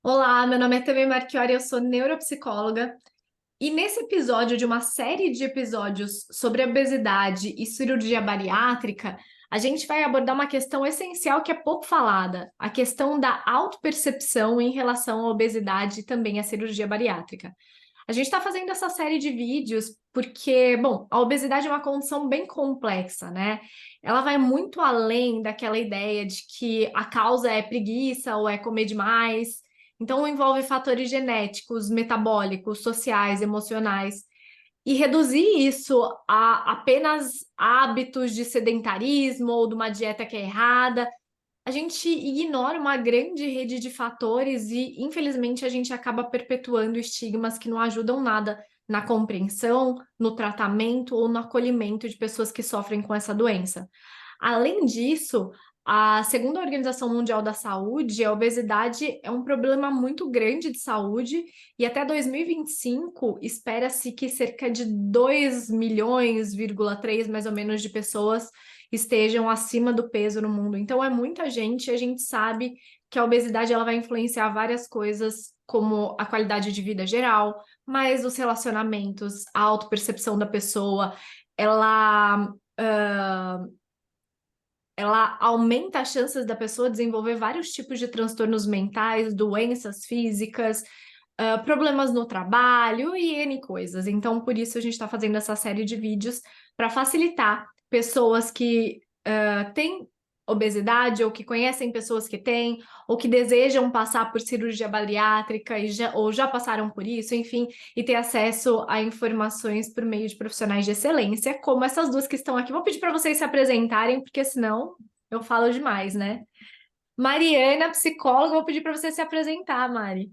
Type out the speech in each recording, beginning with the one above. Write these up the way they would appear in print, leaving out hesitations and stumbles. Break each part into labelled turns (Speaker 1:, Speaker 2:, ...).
Speaker 1: Olá, meu nome é Tammy Marchiori, eu sou neuropsicóloga e nesse episódio de uma série de episódios sobre obesidade e cirurgia bariátrica, a gente vai abordar uma questão essencial que é pouco falada, a questão da autopercepção em relação à obesidade e também à cirurgia bariátrica. A gente está fazendo essa série de vídeos porque, bom, a obesidade é uma condição bem complexa, né? Ela vai muito além daquela ideia de que a causa é preguiça ou é comer demais. Então, envolve fatores genéticos, metabólicos, sociais, emocionais. E reduzir isso a apenas hábitos de sedentarismo ou de uma dieta que é errada, a gente ignora uma grande rede de fatores e, infelizmente, a gente acaba perpetuando estigmas que não ajudam nada na compreensão, no tratamento ou no acolhimento de pessoas que sofrem com essa doença. Além disso, segundo a Organização Mundial da Saúde, a obesidade é um problema muito grande de saúde e até 2025 espera-se que cerca de 2 milhões, 3 mais ou menos de pessoas estejam acima do peso no mundo. Então é muita gente, e a gente sabe que a obesidade ela vai influenciar várias coisas, como a qualidade de vida geral, mas os relacionamentos, a autopercepção da pessoa, ela ela aumenta as chances da pessoa desenvolver vários tipos de transtornos mentais, doenças físicas, problemas no trabalho e N coisas. Então, por isso a gente está fazendo essa série de vídeos para facilitar pessoas que têm obesidade ou que conhecem pessoas que têm ou que desejam passar por cirurgia bariátrica ou já passaram por isso, enfim, e ter acesso a informações por meio de profissionais de excelência, como essas duas que estão aqui. Vou pedir para vocês se apresentarem, porque senão eu falo demais, né? Mariana, psicóloga, vou pedir para você se apresentar, Mari.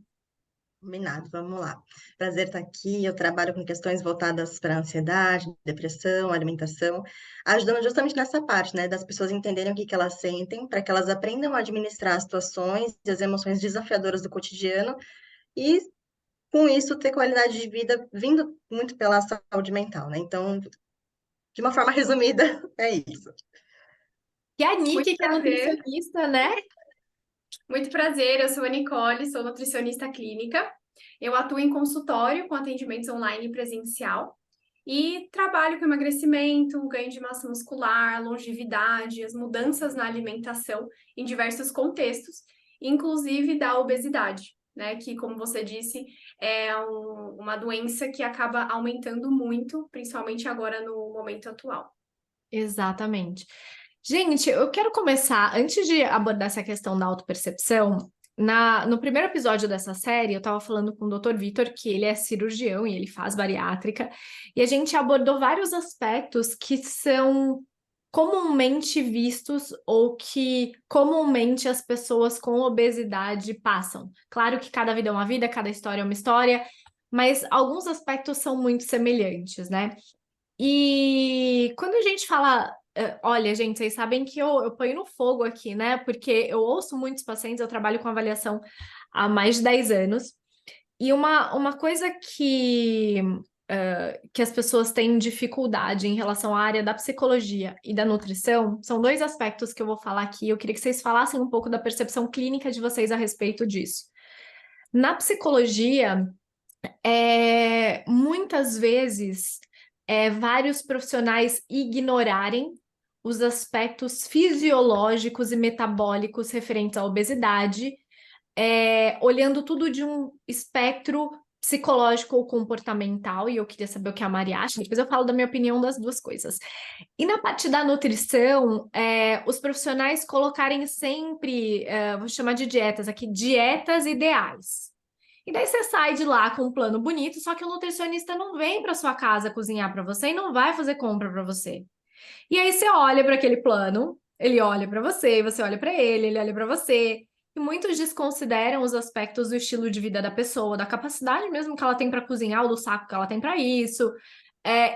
Speaker 2: Combinado, vamos lá. Prazer estar aqui. Eu trabalho com questões voltadas para ansiedade, depressão, alimentação, ajudando justamente nessa parte, né, das pessoas entenderem o que elas sentem, para que elas aprendam a administrar as situações e as emoções desafiadoras do cotidiano e, com isso, ter qualidade de vida vindo muito pela saúde mental, né? Então, de uma forma resumida, é isso.
Speaker 1: E a
Speaker 3: Muito
Speaker 1: Nick, que é
Speaker 3: prazer,
Speaker 1: nutricionista, né?
Speaker 3: muito prazer. Eu sou a Nicole, sou nutricionista clínica. Eu atuo em consultório com atendimentos online e presencial e trabalho com emagrecimento, ganho de massa muscular, longevidade, as mudanças na alimentação em diversos contextos, inclusive da obesidade, né? Que, como você disse, é uma doença que acaba aumentando muito, principalmente agora no momento atual.
Speaker 1: Exatamente. Gente, eu quero começar, antes de abordar essa questão da autopercepção, no primeiro episódio dessa série, eu estava falando com o Dr. Vitor, que ele é cirurgião e ele faz bariátrica, e a gente abordou vários aspectos que são comumente vistos ou que comumente as pessoas com obesidade passam. Claro que cada vida é uma vida, cada história é uma história, mas alguns aspectos são muito semelhantes, né? E quando a gente fala, olha, gente, vocês sabem que eu ponho no fogo aqui, né? Porque eu ouço muitos pacientes, eu trabalho com avaliação há mais de 10 anos, e uma coisa que as pessoas têm dificuldade em relação à área da psicologia e da nutrição são dois aspectos que eu vou falar aqui. Eu queria que vocês falassem um pouco da percepção clínica de vocês a respeito disso. Na psicologia, muitas vezes vários profissionais ignorarem os aspectos fisiológicos e metabólicos referentes à obesidade, olhando tudo de um espectro psicológico ou comportamental, e eu queria saber o que a Mari acha, depois eu falo da minha opinião das duas coisas. E na parte da nutrição, os profissionais colocarem sempre, vou chamar de dietas aqui, dietas ideais. E daí você sai de lá com um plano bonito, só que o nutricionista não vem para sua casa cozinhar para você e não vai fazer compra para você. E aí você olha para aquele plano, ele olha para você, você olha para ele olha para você. E muitos desconsideram os aspectos do estilo de vida da pessoa, da capacidade mesmo que ela tem para cozinhar, ou do saco que ela tem para isso,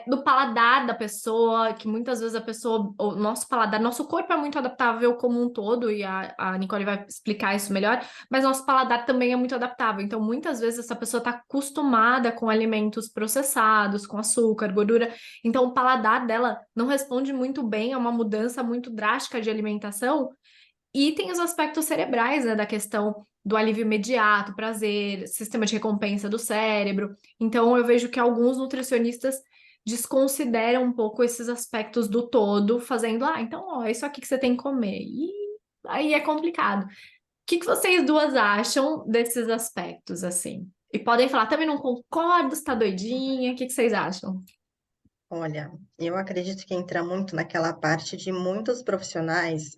Speaker 1: do paladar da pessoa, que muitas vezes a pessoa, o nosso paladar, nosso corpo é muito adaptável como um todo, e a Nicole vai explicar isso melhor, mas nosso paladar também é muito adaptável. Então, muitas vezes essa pessoa está acostumada com alimentos processados, com açúcar, gordura, então o paladar dela não responde muito bem a uma mudança muito drástica de alimentação. E tem os aspectos cerebrais, né, da questão do alívio imediato, prazer, sistema de recompensa do cérebro. Então, eu vejo que alguns nutricionistas desconsideram um pouco esses aspectos do todo, fazendo, então, ó, é isso aqui que você tem que comer. E aí é complicado. O que vocês duas acham desses aspectos, assim? E podem falar, também não concordo, você tá doidinha, o que vocês acham?
Speaker 2: Olha, eu acredito que entra muito naquela parte de muitos profissionais,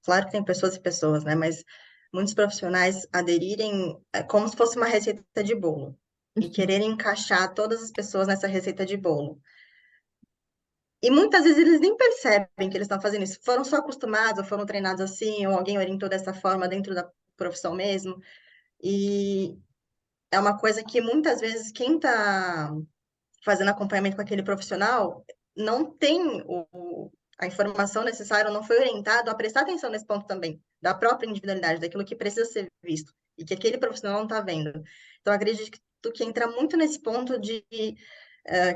Speaker 2: claro que tem pessoas e pessoas, né? Mas muitos profissionais aderirem como se fosse uma receita de bolo e quererem encaixar todas as pessoas nessa receita de bolo. E muitas vezes eles nem percebem que eles estão fazendo isso. Foram só acostumados, ou foram treinados assim, ou alguém orientou dessa forma dentro da profissão mesmo. E é uma coisa que muitas vezes quem está fazendo acompanhamento com aquele profissional não tem a informação necessária, não foi orientado a prestar atenção nesse ponto também, da própria individualidade, daquilo que precisa ser visto e que aquele profissional não está vendo. Então, acredito que entra muito nesse ponto de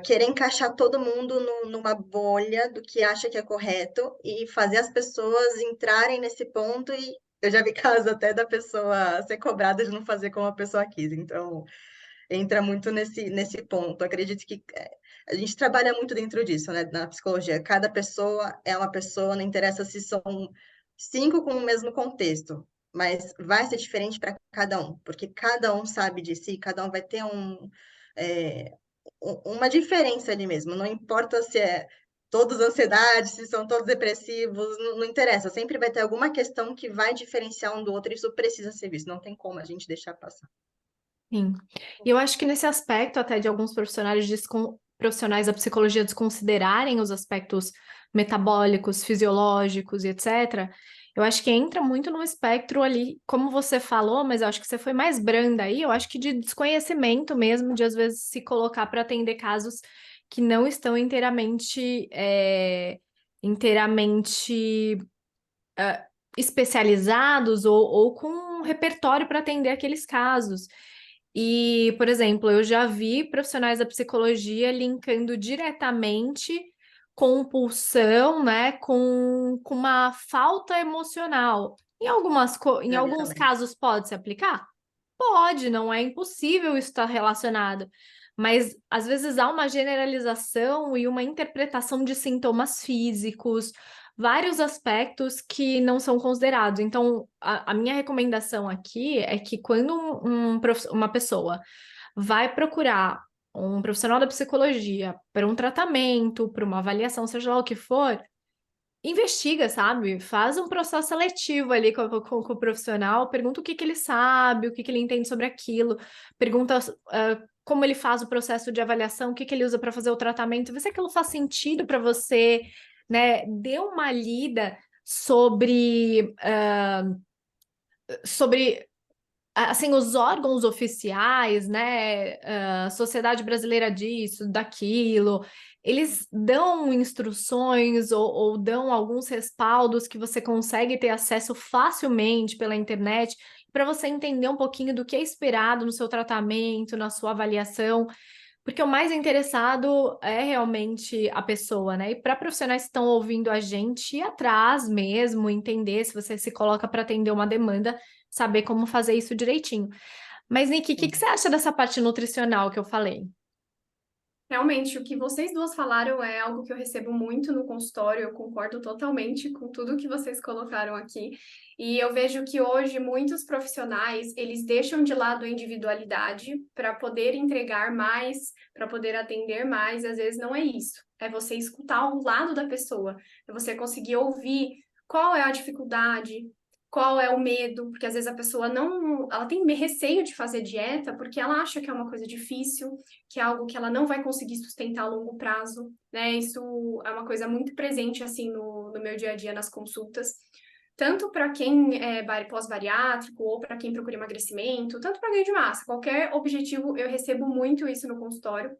Speaker 2: querer encaixar todo mundo numa bolha do que acha que é correto e fazer as pessoas entrarem nesse ponto e eu já vi casos até da pessoa ser cobrada de não fazer como a pessoa quis. Então, entra muito nesse ponto. Acredito que a gente trabalha muito dentro disso, né, na psicologia. Cada pessoa é uma pessoa, não interessa se são 5 com o mesmo contexto, mas vai ser diferente para cada um, porque cada um sabe de si, cada um vai ter uma diferença ali mesmo. Não importa se é todos ansiedade, se são todos depressivos, não interessa. Sempre vai ter alguma questão que vai diferenciar um do outro, e isso precisa ser visto. Não tem como a gente deixar passar.
Speaker 1: Sim. E eu acho que nesse aspecto até de alguns profissionais da psicologia desconsiderarem os aspectos metabólicos, fisiológicos e etc., eu acho que entra muito no espectro ali, como você falou, mas eu acho que você foi mais branda aí, eu acho que de desconhecimento mesmo, de às vezes se colocar para atender casos que não estão inteiramente especializados ou com um repertório para atender aqueles casos. E, por exemplo, eu já vi profissionais da psicologia linkando diretamente compulsão, né, com uma falta emocional. Em
Speaker 2: Já vi
Speaker 1: alguns
Speaker 2: também.
Speaker 1: casos pode se aplicar? Pode, não é impossível isso estar relacionado. Mas às vezes há uma generalização e uma interpretação de sintomas físicos, vários aspectos que não são considerados. Então, a minha recomendação aqui é que quando uma pessoa vai procurar um profissional da psicologia para um tratamento, para uma avaliação, seja lá o que for, investiga, sabe? Faz um processo seletivo ali com o profissional, pergunta o que ele sabe, o que ele entende sobre aquilo, pergunta como ele faz o processo de avaliação, o que ele usa para fazer o tratamento, vê se aquilo faz sentido para você, né? Dê uma lida sobre assim, os órgãos oficiais, né, Sociedade Brasileira disso, daquilo, eles dão instruções ou dão alguns respaldos que você consegue ter acesso facilmente pela internet para você entender um pouquinho do que é esperado no seu tratamento, na sua avaliação, porque o mais interessado é realmente a pessoa, né? E para profissionais que estão ouvindo a gente, ir atrás mesmo, entender se você se coloca para atender uma demanda, saber como fazer isso direitinho. Mas, Nick, o que você acha dessa parte nutricional que eu falei?
Speaker 3: Realmente, o que vocês duas falaram é algo que eu recebo muito no consultório, eu concordo totalmente com tudo que vocês colocaram aqui. E eu vejo que hoje muitos profissionais, eles deixam de lado a individualidade para poder entregar mais, para poder atender mais, e às vezes não é isso. É você escutar o lado da pessoa, é você conseguir ouvir qual é a dificuldade, qual é o medo, porque às vezes a pessoa não, ela tem receio de fazer dieta porque ela acha que é uma coisa difícil, que é algo que ela não vai conseguir sustentar a longo prazo, né? Isso é uma coisa muito presente, assim, no meu dia a dia nas consultas, tanto para quem é pós-bariátrico ou para quem procura emagrecimento, tanto para ganho de massa, qualquer objetivo, eu recebo muito isso no consultório.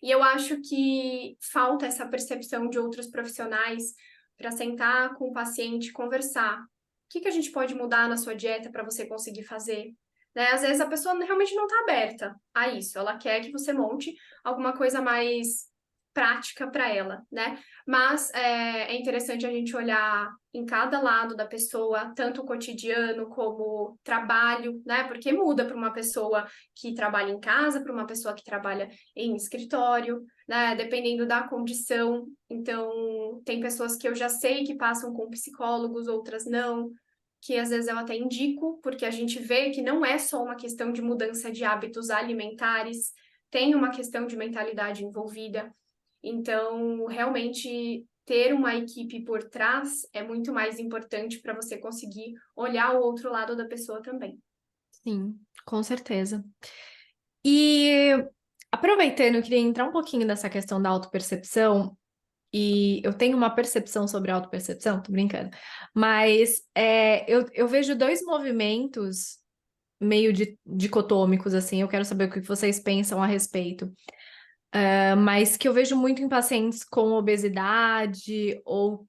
Speaker 3: E eu acho que falta essa percepção de outros profissionais para sentar com o paciente e conversar. O que a gente pode mudar na sua dieta para você conseguir fazer? Né? Às vezes a pessoa realmente não está aberta a isso. Ela quer que você monte alguma coisa mais prática para ela, né? Mas é interessante a gente olhar em cada lado da pessoa, tanto o cotidiano como trabalho, né? Porque muda para uma pessoa que trabalha em casa, para uma pessoa que trabalha em escritório, né? Dependendo da condição. Então, tem pessoas que eu já sei que passam com psicólogos, outras não, que às vezes eu até indico, porque a gente vê que não é só uma questão de mudança de hábitos alimentares, tem uma questão de mentalidade envolvida. Então, realmente, ter uma equipe por trás é muito mais importante para você conseguir olhar o outro lado da pessoa também.
Speaker 1: Sim, com certeza. E aproveitando, eu queria entrar um pouquinho nessa questão da autopercepção, e eu tenho uma percepção sobre a autopercepção, tô brincando, mas eu vejo dois movimentos meio dicotômicos, assim, eu quero saber o que vocês pensam a respeito. Mas que eu vejo muito em pacientes com obesidade ou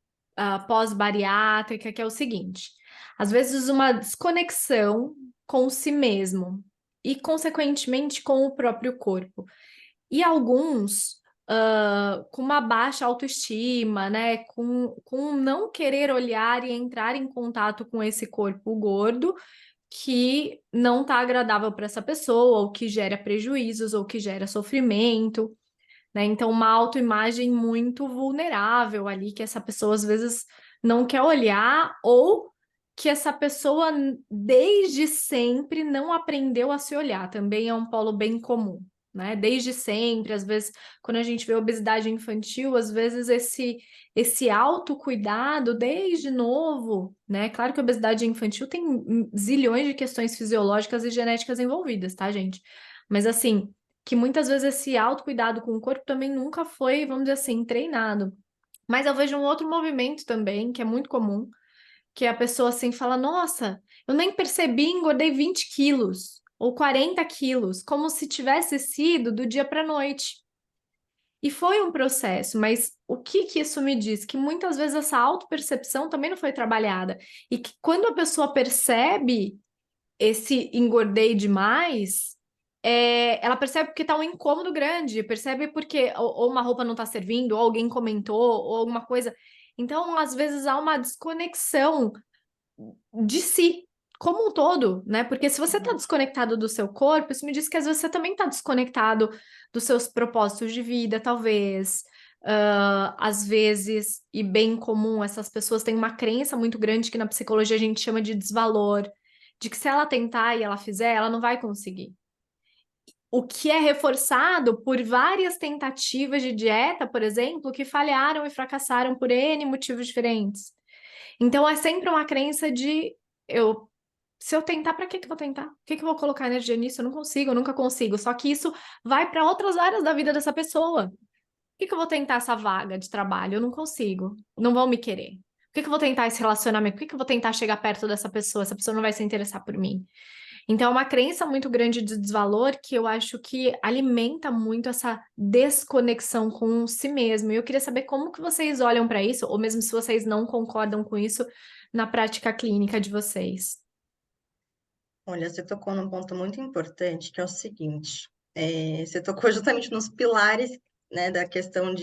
Speaker 1: pós-bariátrica, que é o seguinte: às vezes uma desconexão com si mesmo e, consequentemente, com o próprio corpo. E alguns com uma baixa autoestima, né? Com não querer olhar e entrar em contato com esse corpo gordo que não está agradável para essa pessoa, ou que gera prejuízos, ou que gera sofrimento, né? Então, uma autoimagem muito vulnerável ali, que essa pessoa às vezes não quer olhar, ou que essa pessoa desde sempre não aprendeu a se olhar, também é um polo bem comum, né? Desde sempre, às vezes, quando a gente vê obesidade infantil, às vezes esse autocuidado desde novo, né? Claro que a obesidade infantil tem zilhões de questões fisiológicas e genéticas envolvidas, tá, gente? Mas assim, que muitas vezes esse autocuidado com o corpo também nunca foi, vamos dizer assim, treinado. Mas eu vejo um outro movimento também, que é muito comum, que a pessoa assim fala: Nossa, eu nem percebi, engordei 20 quilos ou 40 quilos, como se tivesse sido do dia para a noite. E foi um processo, mas o que que isso me diz? Que muitas vezes essa autopercepção também não foi trabalhada. E que quando a pessoa percebe esse engordei demais, ela percebe porque tá um incômodo grande, percebe porque ou uma roupa não tá servindo, ou alguém comentou, ou alguma coisa. Então, às vezes há uma desconexão de si, como um todo, né? Porque se você tá desconectado do seu corpo, isso me diz que às vezes você também tá desconectado dos seus propósitos de vida, talvez. Às vezes, e bem comum, essas pessoas têm uma crença muito grande que na psicologia a gente chama de desvalor, de que se ela tentar e ela fizer, ela não vai conseguir. O que é reforçado por várias tentativas de dieta, por exemplo, que falharam e fracassaram por N motivos diferentes. Então é sempre uma crença de eu se eu tentar, para que que eu vou tentar? Por que que eu vou colocar energia nisso? Eu não consigo, eu nunca consigo. Só que isso vai para outras áreas da vida dessa pessoa. Por que que eu vou tentar essa vaga de trabalho? Eu não consigo. Não vão me querer. Por que que eu vou tentar esse relacionamento? Por que que eu vou tentar chegar perto dessa pessoa? Essa pessoa não vai se interessar por mim. Então, é uma crença muito grande de desvalor que eu acho que alimenta muito essa desconexão com si mesmo. E eu queria saber como que vocês olham para isso, ou mesmo se vocês não concordam com isso na prática clínica de vocês.
Speaker 2: Olha, você tocou num ponto muito importante, que é o seguinte: você tocou justamente nos pilares, né, da questão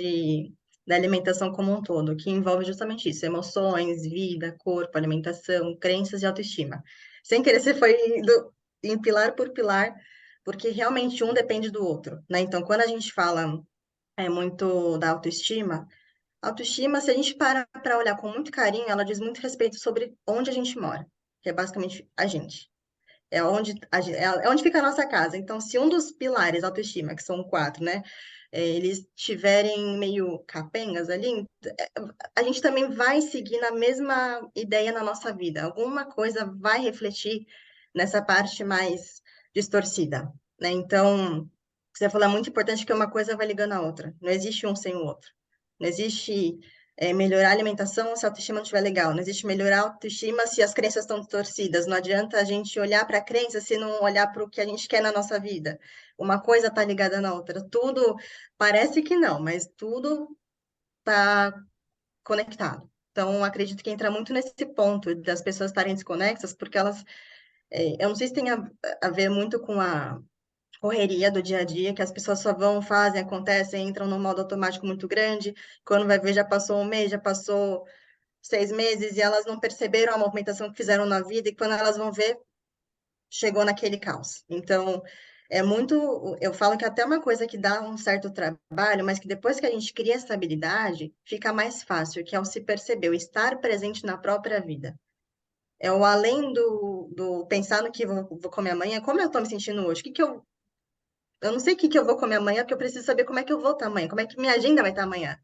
Speaker 2: da alimentação como um todo, que envolve justamente isso: emoções, vida, corpo, alimentação, crenças e autoestima. Sem querer, você foi indo em pilar por pilar, porque realmente um depende do outro, né? Então, quando a gente fala muito da autoestima, se a gente para olhar com muito carinho, ela diz muito respeito sobre onde a gente mora, que é basicamente a gente. É onde fica a nossa casa. Então, se um dos pilares, autoestima, que são quatro, né? Eles tiverem meio capengas ali, a gente também vai seguir na mesma ideia na nossa vida. Alguma coisa vai refletir nessa parte mais distorcida, né? Então, você falou, é muito importante que uma coisa vai ligando a outra. Não existe um sem o outro. Não existe melhorar a alimentação se a autoestima não estiver legal. Não existe melhorar a autoestima se as crenças estão distorcidas. Não adianta a gente olhar para a crença se não olhar para o que a gente quer na nossa vida. Uma coisa está ligada na outra. Tudo parece que não, mas tudo está conectado. Então, acredito que entra muito nesse ponto das pessoas estarem desconexas, porque elas, eu não sei se tem a ver muito com correria do dia a dia, que as pessoas só vão, fazem, acontecem, entram num modo automático muito grande. Quando vai ver, já passou um mês, já passou 6 meses, e elas não perceberam a movimentação que fizeram na vida, e quando elas vão ver, chegou naquele caos. Então, é muito. Eu falo que até uma coisa que dá um certo trabalho, mas que depois que a gente cria essa habilidade, fica mais fácil, que é o se perceber, o estar presente na própria vida. É o além do pensar no que vou comer amanhã, como eu tô me sentindo hoje, o que que eu não sei o que que eu vou comer amanhã, porque eu preciso saber como é que eu vou estar amanhã, como é que minha agenda vai estar amanhã.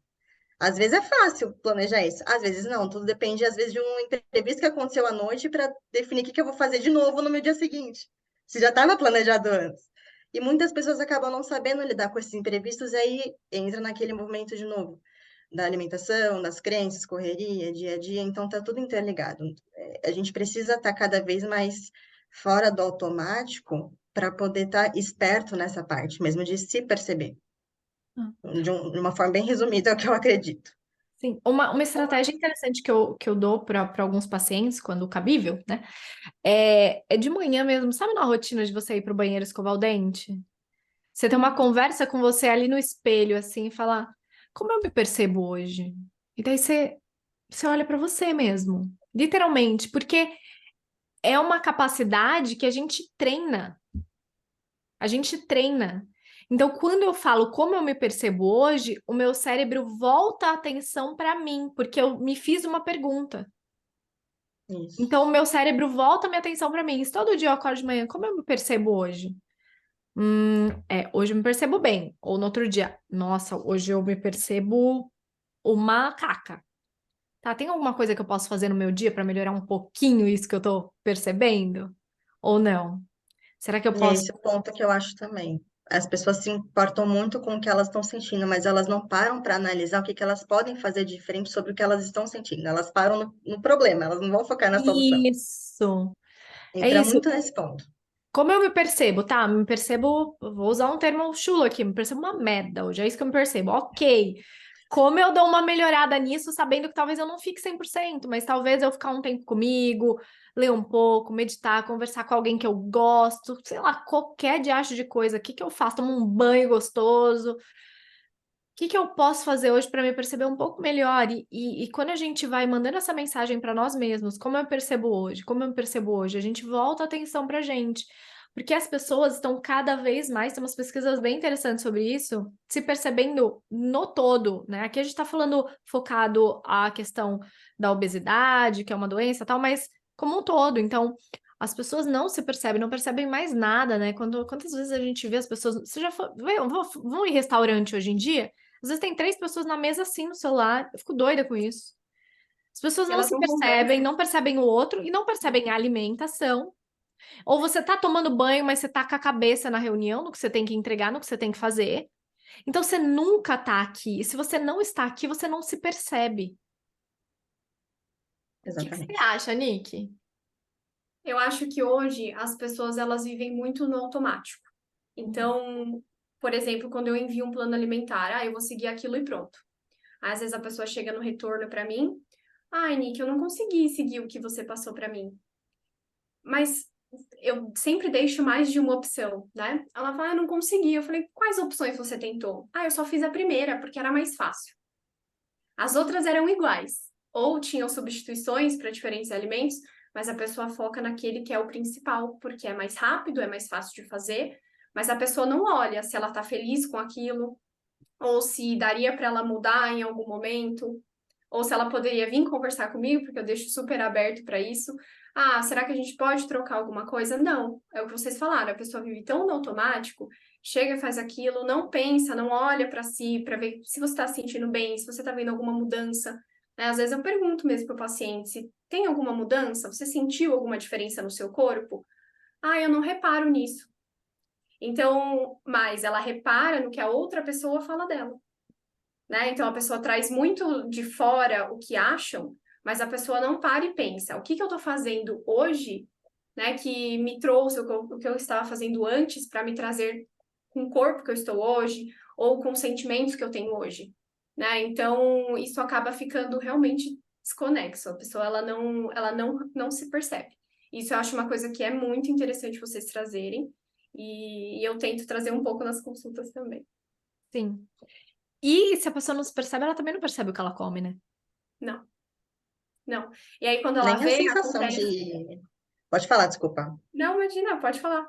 Speaker 2: Às vezes é fácil planejar isso, às vezes não. Tudo depende, às vezes, de um imprevisto que aconteceu à noite para definir o que que eu vou fazer de novo no meu dia seguinte. Se já estava planejado antes. E muitas pessoas acabam não sabendo lidar com esses imprevistos, e aí entra naquele movimento de novo, da alimentação, das crenças, correria, dia a dia. Então, tá tudo interligado. A gente precisa estar cada vez mais fora do automático para poder estar esperto nessa parte, mesmo de se perceber. De uma forma bem resumida, é o que eu acredito.
Speaker 1: Sim, uma estratégia interessante que eu dou para alguns pacientes, quando cabível, né? É de manhã mesmo, sabe na rotina de você ir pro banheiro escovar o dente? Você ter uma conversa com você ali no espelho, assim, e falar, como eu me percebo hoje? E daí você olha para você mesmo, literalmente, porque é uma capacidade que a gente treina. A gente treina. Então, quando eu falo como eu me percebo hoje, o meu cérebro volta a atenção para mim, porque eu me fiz uma pergunta.
Speaker 2: Isso.
Speaker 1: Então, o meu cérebro volta a minha atenção para mim. Se todo dia eu acordo de manhã, como eu me percebo hoje? Hoje eu me percebo bem. Ou no outro dia, nossa, hoje eu me percebo uma caca. Tá, tem alguma coisa que eu posso fazer no meu dia para melhorar um pouquinho isso que eu tô percebendo? Ou não? Será que eu
Speaker 2: E é
Speaker 1: posso?
Speaker 2: esse o ponto que eu acho também. As pessoas se importam muito com o que elas estão sentindo, mas elas não param para analisar o que que elas podem fazer de diferente sobre o que elas estão sentindo. Elas param no problema, elas não vão focar na solução.
Speaker 1: Isso. É
Speaker 2: Entra
Speaker 1: isso.
Speaker 2: muito nesse ponto.
Speaker 1: Como eu me percebo, tá? Me percebo, vou usar um termo chulo aqui, me percebo uma merda hoje, é isso que eu me percebo. Ok. Como eu dou uma melhorada nisso, sabendo que talvez eu não fique 100%, mas talvez eu ficar um tempo comigo, ler um pouco, meditar, conversar com alguém que eu gosto, sei lá, qualquer diacho de coisa. O que que eu faço? Tomo um banho gostoso. O que que eu posso fazer hoje para me perceber um pouco melhor? E quando a gente vai mandando essa mensagem para nós mesmos, como eu percebo hoje, como eu me percebo hoje, a gente volta a atenção para a gente. Porque as pessoas estão cada vez mais, tem umas pesquisas bem interessantes sobre isso, se percebendo no todo, né? Aqui a gente está falando focado a questão da obesidade, que é uma doença e tal, mas como um todo. Então, as pessoas não se percebem, não percebem mais nada, né? Quantas vezes a gente vê as pessoas. Você já foi, vão em restaurante hoje em dia? Às vezes tem 3 pessoas na mesa assim no celular. Eu fico doida com isso. As pessoas
Speaker 3: E
Speaker 1: não
Speaker 3: elas
Speaker 1: se
Speaker 3: não
Speaker 1: percebem,
Speaker 3: conversam.
Speaker 1: não percebem o outro e não percebem a alimentação. Ou você tá tomando banho, mas você tá com a cabeça na reunião, no que você tem que entregar, no que você tem que fazer. Então você nunca tá aqui. E se você não está aqui, você não se percebe. O que você
Speaker 2: Exatamente.
Speaker 1: acha, Nick?
Speaker 3: Eu acho que hoje as pessoas elas vivem muito no automático. Então, por exemplo, quando eu envio um plano alimentar, eu vou seguir aquilo e pronto. Aí, às vezes a pessoa chega no retorno para mim, ai, Nick, eu não consegui seguir o que você passou para mim. Mas eu sempre deixo mais de uma opção, né? Ela fala, eu não consegui. Eu falei, quais opções você tentou? Eu só fiz a primeira, porque era mais fácil. As outras eram iguais. Ou tinham substituições para diferentes alimentos, mas a pessoa foca naquele que é o principal, porque é mais rápido, é mais fácil de fazer, mas a pessoa não olha se ela está feliz com aquilo, ou se daria para ela mudar em algum momento, ou se ela poderia vir conversar comigo, porque eu deixo super aberto para isso. Será que a gente pode trocar alguma coisa? Não, é o que vocês falaram, a pessoa vive tão no automático, chega, faz aquilo, não pensa, não olha para si, para ver se você está se sentindo bem, se você está vendo alguma mudança. Né? Às vezes eu pergunto mesmo para o paciente se tem alguma mudança, você sentiu alguma diferença no seu corpo? Eu não reparo nisso. Então, mas ela repara no que a outra pessoa fala dela. Né? Então a pessoa traz muito de fora o que acham, mas a pessoa não para e pensa, o que que eu estou fazendo hoje, né, que me trouxe o que eu estava fazendo antes para me trazer com o corpo que eu estou hoje, ou com os sentimentos que eu tenho hoje, né? Então isso acaba ficando realmente desconexo, a pessoa ela não se percebe. Isso eu acho uma coisa que é muito interessante vocês trazerem. E eu tento trazer um pouco nas consultas também.
Speaker 1: Sim. E se a pessoa não se percebe, ela também não percebe o que ela come, né?
Speaker 3: Não, não. E aí, quando ela
Speaker 2: Nem a
Speaker 3: vê,
Speaker 2: sensação
Speaker 3: acontece.
Speaker 2: de. Pode falar, desculpa.
Speaker 3: Não, imagina, pode falar.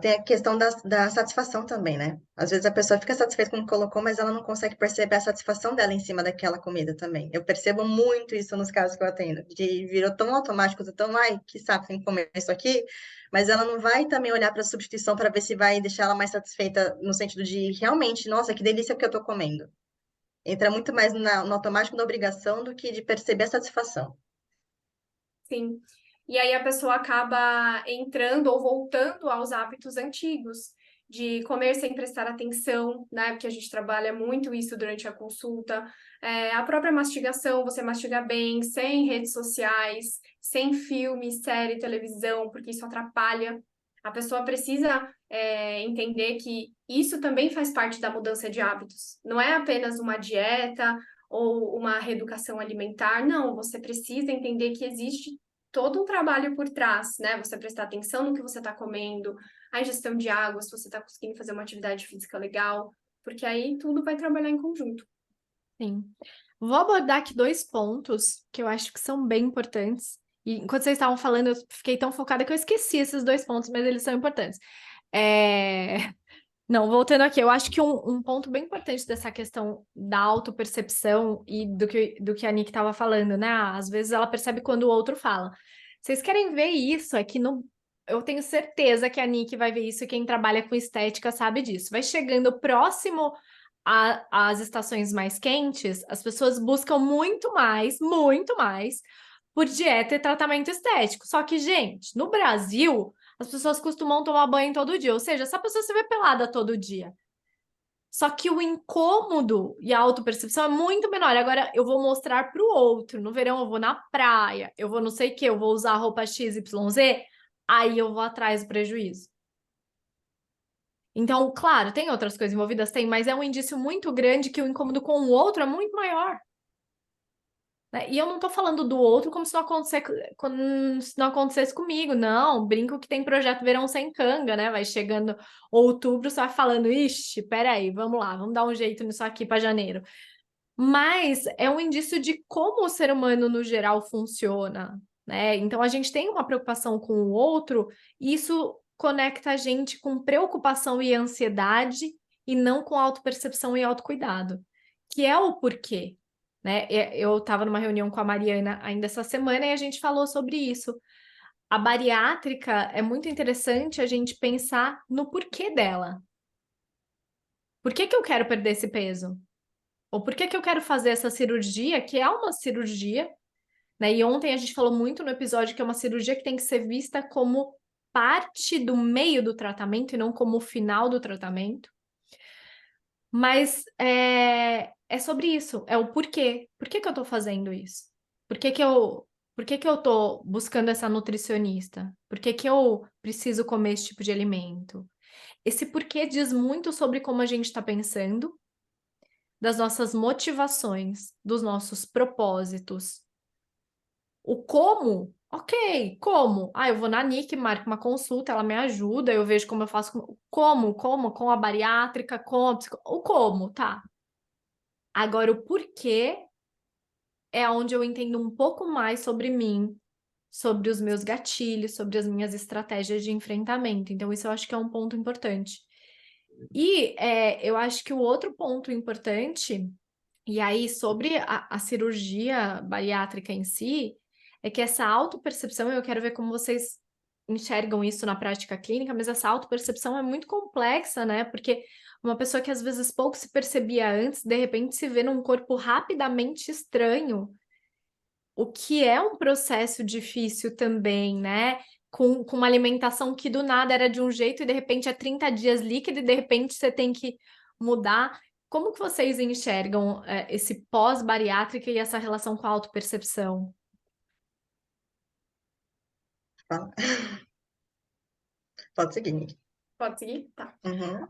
Speaker 2: Tem a questão da satisfação também, né? Às vezes a pessoa fica satisfeita com o que colocou, mas ela não consegue perceber a satisfação dela em cima daquela comida também. Eu percebo muito isso nos casos que eu atendo, de virou tão automático, tão, ai, que saco, tem que comer isso aqui, mas ela não vai também olhar para a substituição para ver se vai deixar ela mais satisfeita no sentido de realmente, nossa, que delícia que eu tô comendo. Entra muito mais no automático da obrigação do que de perceber a satisfação.
Speaker 3: Sim. E aí a pessoa acaba entrando ou voltando aos hábitos antigos, de comer sem prestar atenção, né? Porque a gente trabalha muito isso durante a consulta. A própria mastigação, você mastiga bem, sem redes sociais, sem filme, série, televisão, porque isso atrapalha. A pessoa precisa, entender que isso também faz parte da mudança de hábitos. Não é apenas uma dieta ou uma reeducação alimentar, não. Você precisa entender que existe todo um trabalho por trás, né? Você prestar atenção no que você está comendo, a ingestão de água, se você está conseguindo fazer uma atividade física legal, porque aí tudo vai trabalhar em conjunto.
Speaker 1: Sim. Vou abordar aqui dois pontos que eu acho que são bem importantes. E enquanto vocês estavam falando, eu fiquei tão focada que eu esqueci esses dois pontos, mas eles são importantes. É... Não, voltando aqui, eu acho que um ponto bem importante dessa questão da autopercepção e do que a Nick estava falando, né? Às vezes ela percebe quando o outro fala. Vocês querem ver isso? Eu tenho certeza que a Nick vai ver isso e quem trabalha com estética sabe disso. Vai chegando próximo às estações mais quentes, as pessoas buscam muito mais, por dieta e tratamento estético. Só que, gente, no Brasil, as pessoas costumam tomar banho todo dia, ou seja, essa pessoa se vê pelada todo dia. Só que o incômodo e a autopercepção é muito menor. Agora, eu vou mostrar para o outro. No verão, eu vou na praia, eu vou não sei o que, eu vou usar a roupa XYZ, aí eu vou atrás do prejuízo. Então, claro, tem outras coisas envolvidas? Tem, mas é um indício muito grande que o incômodo com o outro é muito maior. Né? E eu não tô falando do outro como se não acontecesse comigo, não. Brinco que tem projeto Verão Sem Canga, né? Vai chegando outubro, você vai falando, ixi, peraí, vamos lá, vamos dar um jeito nisso aqui para janeiro. Mas é um indício de como o ser humano, no geral, funciona, né? Então a gente tem uma preocupação com o outro, e isso conecta a gente com preocupação e ansiedade, e não com autopercepção e autocuidado, que é o porquê. Né? Eu estava numa reunião com a Mariana ainda essa semana e a gente falou sobre isso. A bariátrica é muito interessante a gente pensar no porquê dela. Por que que eu quero perder esse peso? Ou por que que eu quero fazer essa cirurgia, que é uma cirurgia, né? E ontem a gente falou muito no episódio que é uma cirurgia que tem que ser vista como parte do meio do tratamento e não como o final do tratamento. Mas é sobre isso, é o porquê. Por que que eu tô fazendo isso? Por que que eu tô buscando essa nutricionista? Por que que eu preciso comer esse tipo de alimento? Esse porquê diz muito sobre como a gente está pensando, das nossas motivações, dos nossos propósitos. O como, ok, como? Ah, eu vou na Nick, marco uma consulta, ela me ajuda, eu vejo como eu faço. Como? Com a bariátrica, o como, tá? Agora, o porquê é onde eu entendo um pouco mais sobre mim, sobre os meus gatilhos, sobre as minhas estratégias de enfrentamento. Então, isso eu acho que é um ponto importante. E eu acho que o outro ponto importante, e aí sobre a cirurgia bariátrica em si, é que essa autopercepção, eu quero ver como vocês enxergam isso na prática clínica, mas essa autopercepção é muito complexa, né? Porque uma pessoa que às vezes pouco se percebia antes, de repente se vê num corpo rapidamente estranho, o que é um processo difícil também, né? Com uma alimentação que do nada era de um jeito e de repente é 30 dias líquido e de repente você tem que mudar. Como que vocês enxergam esse pós-bariátrica e essa relação com a autopercepção?
Speaker 2: Fala. Pode seguir, Nick.
Speaker 3: Pode seguir? Tá.
Speaker 2: Uhum.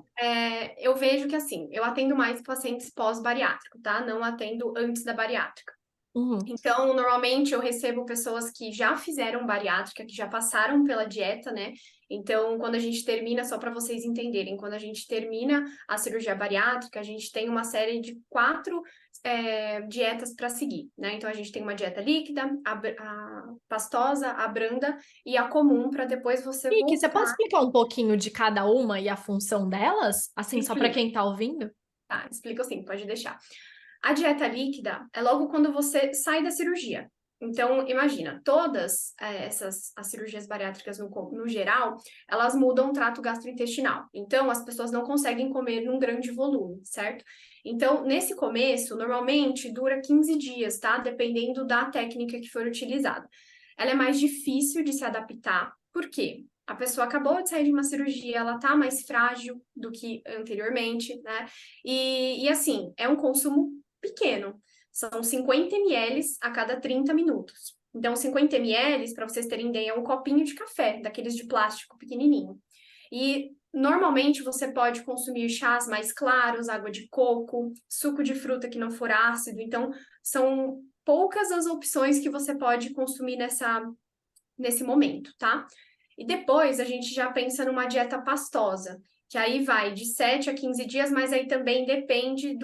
Speaker 3: Eu vejo que, assim, eu atendo mais pacientes pós-bariátrico, tá? Não atendo antes da bariátrica.
Speaker 1: Uhum.
Speaker 3: Então, normalmente eu recebo pessoas que já fizeram bariátrica, que já passaram pela dieta, né? Então, quando a gente termina, só para vocês entenderem, quando a gente termina a cirurgia bariátrica, a gente tem uma série de 4 dietas para seguir, né? Então, a gente tem uma dieta líquida, a pastosa, a branda e a comum, para depois você
Speaker 1: Nick, você pode
Speaker 3: voltar.
Speaker 1: explicar um pouquinho de cada uma e a função delas? Assim, só para
Speaker 3: Explico,
Speaker 1: quem tá ouvindo?
Speaker 3: tá? Explico assim, pode deixar. A dieta líquida é logo quando você sai da cirurgia. Então, imagina, todas as cirurgias bariátricas no geral, elas mudam o trato gastrointestinal. Então, as pessoas não conseguem comer num grande volume, certo? Então, nesse começo, normalmente dura 15 dias, tá? Dependendo da técnica que for utilizada. Ela é mais difícil de se adaptar. Por quê? A pessoa acabou de sair de uma cirurgia, ela tá mais frágil do que anteriormente, né? E assim, é um consumo pequeno. São 50 ml a cada 30 minutos. Então, 50 ml, para vocês terem ideia, é um copinho de café, daqueles de plástico pequenininho. E normalmente você pode consumir chás mais claros, água de coco, suco de fruta que não for ácido. Então, são poucas as opções que você pode consumir nesse momento, tá? E depois a gente já pensa numa dieta pastosa, que aí vai de 7 a 15 dias, mas aí também depende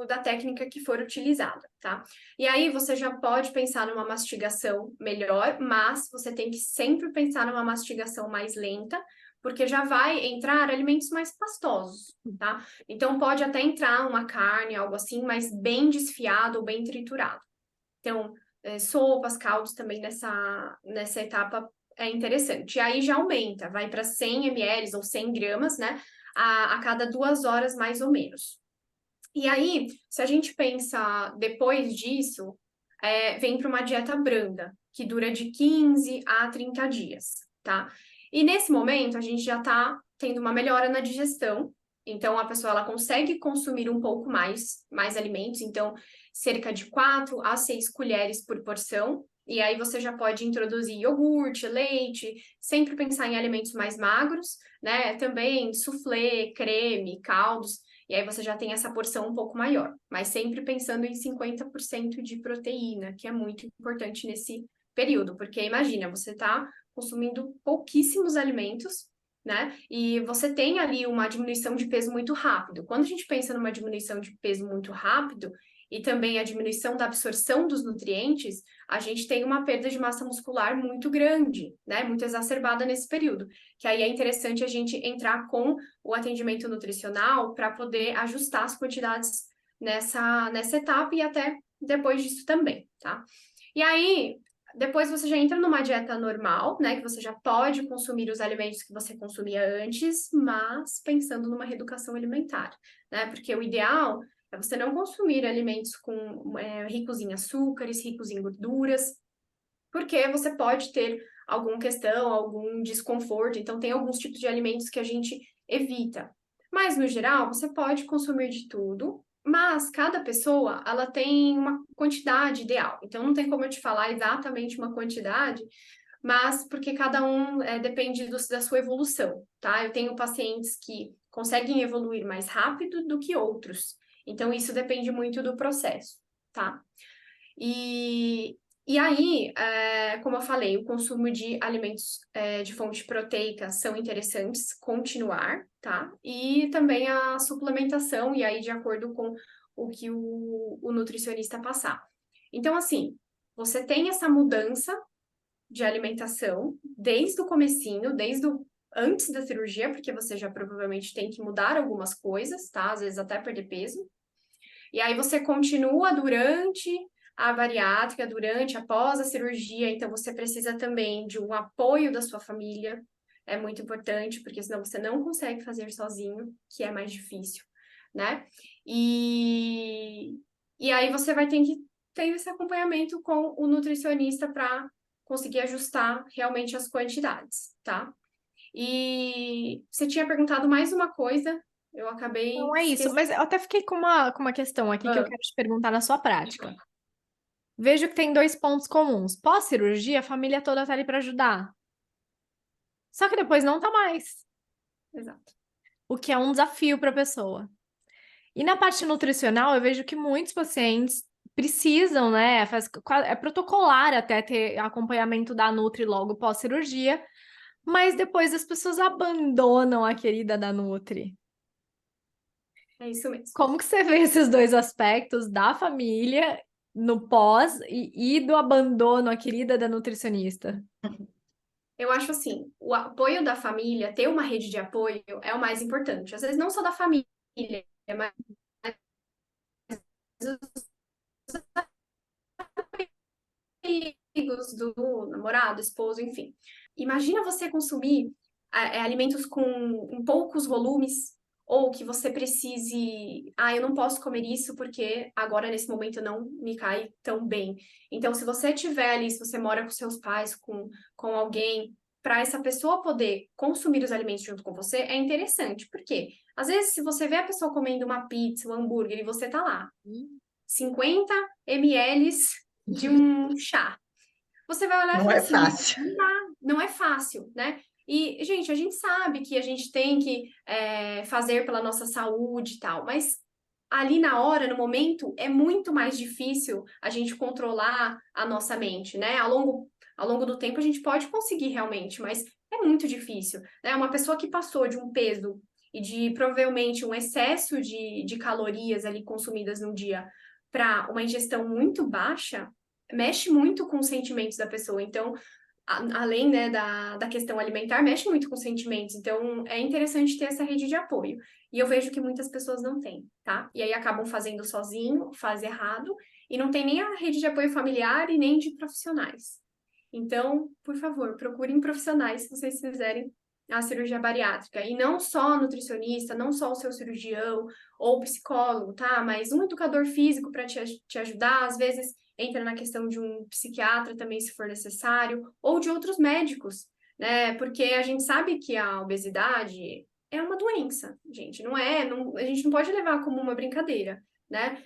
Speaker 3: da técnica que for utilizada, tá? E aí você já pode pensar numa mastigação melhor, mas você tem que sempre pensar numa mastigação mais lenta, porque já vai entrar alimentos mais pastosos, tá? Então pode até entrar uma carne, algo assim, mas bem desfiado ou bem triturado. Então, sopas, caldos também nessa etapa é interessante. E aí já aumenta, vai para 100 ml ou 100 gramas, né? A cada 2 horas, mais ou menos. E aí, se a gente pensa depois disso, vem para uma dieta branda, que dura de 15 a 30 dias, tá? E nesse momento, a gente já está tendo uma melhora na digestão. Então, a pessoa ela consegue consumir um pouco mais alimentos. Então, cerca de 4 a 6 colheres por porção. E aí você já pode introduzir iogurte, leite, sempre pensar em alimentos mais magros, né? Também soufflé, creme, caldos. E aí você já tem essa porção um pouco maior, mas sempre pensando em 50% de proteína, que é muito importante nesse período, porque imagina, você está consumindo pouquíssimos alimentos, né? E você tem ali uma diminuição de peso muito rápido. Quando a gente pensa numa diminuição de peso muito rápido e também a diminuição da absorção dos nutrientes, a gente tem uma perda de massa muscular muito grande, né? Muito exacerbada nesse período. Que aí é interessante a gente entrar com o atendimento nutricional para poder ajustar as quantidades nessa etapa e até depois disso também, tá? E aí, depois você já entra numa dieta normal, né? Que você já pode consumir os alimentos que você consumia antes, mas pensando numa reeducação alimentar, né? Porque o ideal é você não consumir alimentos ricos em açúcares, ricos em gorduras, porque você pode ter alguma questão, algum desconforto. Então, tem alguns tipos de alimentos que a gente evita. Mas, no geral, você pode consumir de tudo, mas cada pessoa, ela tem uma quantidade ideal. Então, não tem como eu te falar exatamente uma quantidade, mas porque cada um depende da sua evolução, tá? Eu tenho pacientes que conseguem evoluir mais rápido do que outros. Então, isso depende muito do processo, tá? E aí, como eu falei, o consumo de alimentos de fonte proteica são interessantes continuar, tá? E também a suplementação, e aí de acordo com o que o nutricionista passar. Então, assim, você tem essa mudança de alimentação desde o comecinho, antes da cirurgia, porque você já provavelmente tem que mudar algumas coisas, tá? Às vezes até perder peso. E aí você continua durante a bariátrica, após a cirurgia, então você precisa também de um apoio da sua família, é muito importante, porque senão você não consegue fazer sozinho, que é mais difícil, né? E aí você vai ter que ter esse acompanhamento com o nutricionista para conseguir ajustar realmente as quantidades, tá? E você tinha perguntado mais uma coisa, eu acabei
Speaker 1: Não é isso,
Speaker 3: esquecendo.
Speaker 1: mas eu até fiquei com uma questão aqui que eu quero te perguntar na sua prática. Vejo que tem 2 pontos comuns. Pós-cirurgia, a família toda tá ali para ajudar. Só que depois não tá mais,
Speaker 3: Exato.
Speaker 1: o que é um desafio para a pessoa. E na parte nutricional, eu vejo que muitos pacientes precisam, né? É protocolar até ter acompanhamento da Nutri logo pós-cirurgia, mas depois as pessoas abandonam a querida da Nutri.
Speaker 3: É isso mesmo.
Speaker 1: Como que você vê esses dois aspectos da família no pós e do abandono à querida da nutricionista?
Speaker 3: Eu acho assim, o apoio da família, ter uma rede de apoio é o mais importante. Às vezes não só da família, mas dos amigos, do namorado, esposo, enfim. Imagina você consumir alimentos com poucos volumes, ou que você precise, eu não posso comer isso porque agora nesse momento não me cai tão bem. Então, se você tiver ali, se você mora com seus pais, com alguém, para essa pessoa poder consumir os alimentos junto com você, é interessante. Por quê? Às vezes, se você vê a pessoa comendo uma pizza, um hambúrguer, e você tá lá, 50 ml de um chá. Você vai olhar e
Speaker 2: Não
Speaker 3: falar
Speaker 2: é
Speaker 3: assim,
Speaker 2: fácil.
Speaker 3: não dá, não é fácil, né? E, gente, a gente sabe que a gente tem que fazer pela nossa saúde e tal, mas ali na hora, no momento, é muito mais difícil a gente controlar a nossa mente, né? Ao longo do tempo a gente pode conseguir realmente, mas é muito difícil, né? Uma pessoa que passou de um peso e de provavelmente um excesso de calorias ali consumidas no dia para uma ingestão muito baixa, mexe muito com os sentimentos da pessoa. Então, além, né, da questão alimentar, mexe muito com os sentimentos. Então, é interessante ter essa rede de apoio. E eu vejo que muitas pessoas não têm, tá? E aí acabam fazendo sozinho, faz errado, e não tem nem a rede de apoio familiar e nem de profissionais. Então, por favor, procurem profissionais se vocês fizerem a cirurgia bariátrica. E não só nutricionista, não só o seu cirurgião ou psicólogo, tá? Mas um educador físico para te ajudar. Às vezes entra na questão de um psiquiatra também, se for necessário, ou de outros médicos, né? Porque a gente sabe que a obesidade é uma doença, gente. A gente não pode levar como uma brincadeira. Né?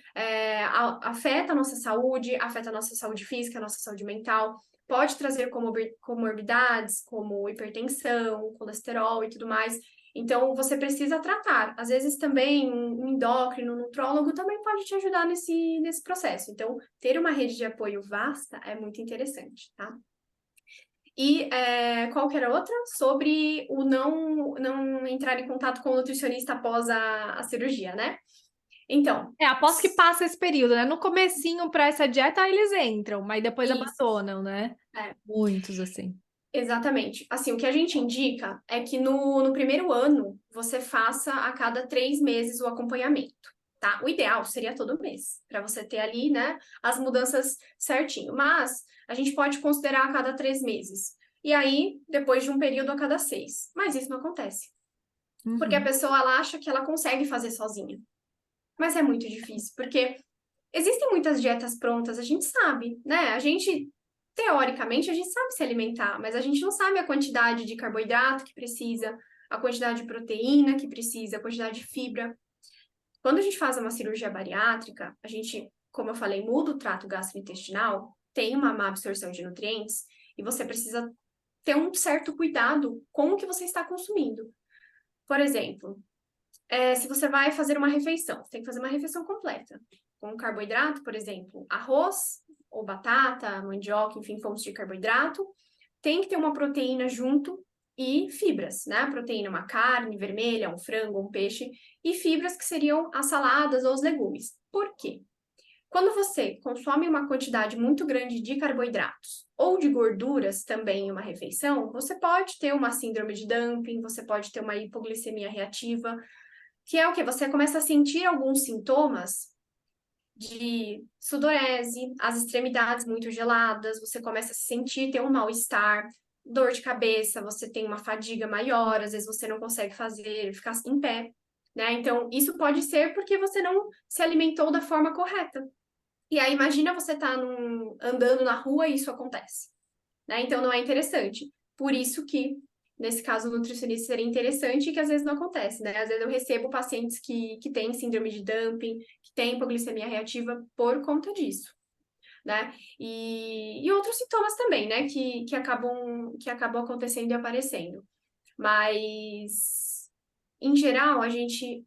Speaker 3: Afeta a nossa saúde física, a nossa saúde mental, pode trazer comorbidades, como hipertensão, colesterol e tudo mais. Então, você precisa tratar. Às vezes, também, um endócrino, um nutrólogo também pode te ajudar nesse processo. Então, ter uma rede de apoio vasta é muito interessante, tá? E qual que era outra? Sobre o não entrar em contato com o nutricionista após a cirurgia, né? Então,
Speaker 1: Após que passa esse período, né? No comecinho para essa dieta eles entram, mas depois
Speaker 3: isso.
Speaker 1: abandonam, né? Muitos assim.
Speaker 3: Exatamente. Assim, o que a gente indica é que no primeiro ano você faça a cada 3 meses o acompanhamento, tá? O ideal seria todo mês, para você ter ali, né, as mudanças certinho. Mas a gente pode considerar a cada 3 meses. E aí, depois de um período, a cada 6. Mas isso não acontece. Porque a pessoa ela acha que ela consegue fazer sozinha. Mas é muito difícil, porque existem muitas dietas prontas, a gente sabe, né? Teoricamente, a gente sabe se alimentar, mas a gente não sabe a quantidade de carboidrato que precisa, a quantidade de proteína que precisa, a quantidade de fibra. Quando a gente faz uma cirurgia bariátrica, a gente, como eu falei, muda o trato gastrointestinal, tem uma má absorção de nutrientes, e você precisa ter um certo cuidado com o que você está consumindo. Por exemplo, se você vai fazer uma refeição, você tem que fazer uma refeição completa. Com carboidrato, por exemplo, arroz ou batata, mandioca, enfim, fontes de carboidrato. Tem que ter uma proteína junto e fibras, né? A proteína, uma carne vermelha, um frango, um peixe, e fibras que seriam as saladas ou os legumes. Por quê? Quando você consome uma quantidade muito grande de carboidratos ou de gorduras também em uma refeição, você pode ter uma síndrome de dumping, você pode ter uma hipoglicemia reativa, que é o que? Você começa a sentir alguns sintomas de sudorese, as extremidades muito geladas, você começa a se sentir, ter um mal-estar, dor de cabeça, você tem uma fadiga maior, às vezes você não consegue ficar em pé, né? Então, isso pode ser porque você não se alimentou da forma correta. E aí, imagina você tá andando na rua e isso acontece, né? Então, não é interessante. Por isso que nesse caso, o nutricionista seria interessante e que às vezes não acontece, né? Às vezes eu recebo pacientes que têm síndrome de dumping, que têm hipoglicemia reativa por conta disso, né? E outros sintomas também, né? Que acabam acontecendo e aparecendo. Mas, em geral, a gente